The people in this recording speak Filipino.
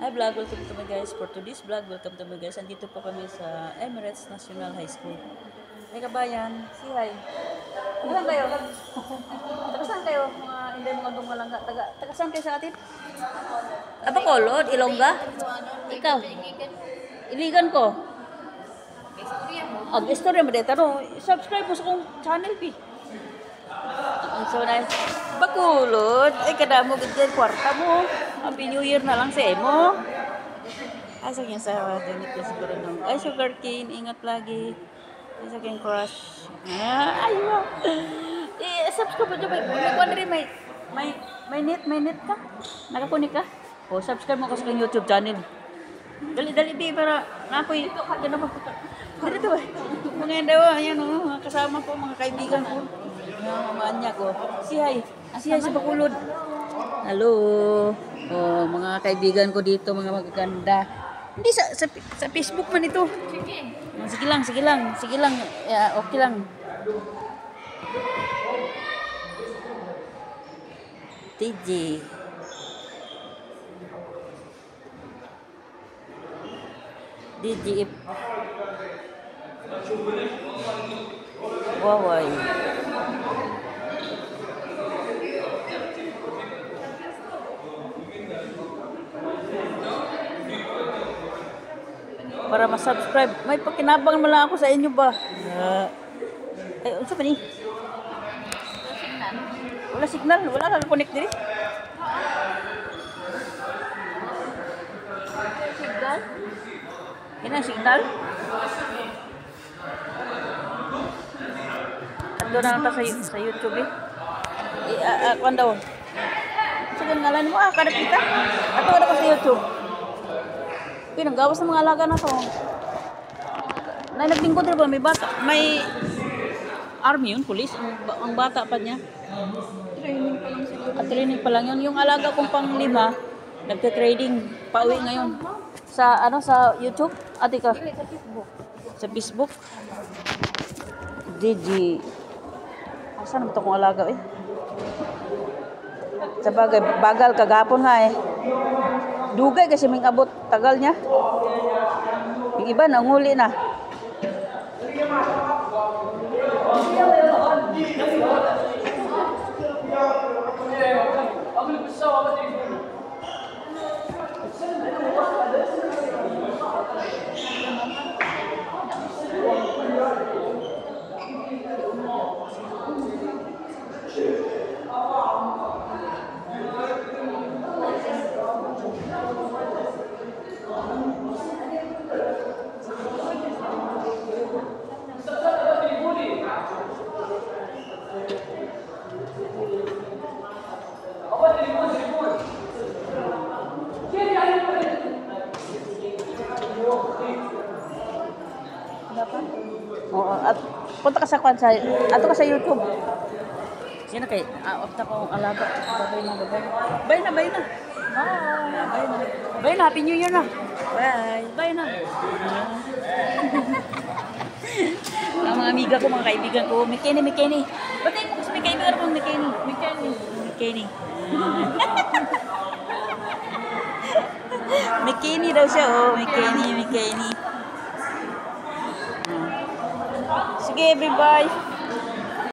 Hi vlog, welcome to my guys. For today's vlog, welcome to my guys. Andito po kami sa Emirates National High School. Hey kabayan, si hi. Saan kayo? Taga saan kayo? Mga hindi mga dumalangga. Taga saan kayo sa atin? Apa Kolod? Ilongga? Ikaw? Iligan ko. Istorya mo dito. Subscribe mo sa kong channel, pi. So nice. Bakulod. Ay, kada mo ganyan kwarta mo. Happy New Year na lang sa emo. Asa yung sa ganit ko siguro nung. Ay, sugar cane. Ingat lagi. Asa yung crush. Ayaw. Subscribe mo dyan. May net ka? Nakakunik ka? Subscribe mo ko sa kong YouTube channel. Dali, bi, para nakoy. Gano'n mo. Dito ba? Mga daw, ayan o. Mga kasama ko, mga kaibigan ko. Mga mamaan niya ko. Si Hay sa Bakulod. Hello. Mga kaibigan ko dito, mga magaganda. Hindi, sa Facebook man ito. Sige lang. Okay lang. TJ. DGF. Waway. Para ma-subscribe. May pakinabang mo lang ako sa inyo ba? Ay, unsa ba ni? Wala signal. Wala ka connect diri. Signal? Yan ang signal? Ando na lang sa YouTube eh. Kuan daw. Sige ngalan mo kadap kita. Ato na ko sa YouTube. Pinanggawas ng mga alaga na to. Naglingkod rin ba? May bata. May army yun, police. Ang bata pa niya. Training pa lang yun. Yung alaga kong pang 5, nagka-trading. Pauwi ngayon. Sa YouTube? Ate ka? Sa Facebook? DG. Saan naman ito kong alaga eh? Sa bagay, bagal kagapon nga eh. Dugay kasi may abot tagal niya. Yung iba nanguli na. At punta ka sa ato ka sa YouTube. Sino kay opta ko alaga. Babay na. Bye na. Bye na. Happy New Year na. Bye na. Ang mga amiga ko, mga kaibigan ko, Mikeni. Batay ko sa kaibigan ko, Mikeni. Mikeni daw siya, Mikeni. Sige, bye-bye.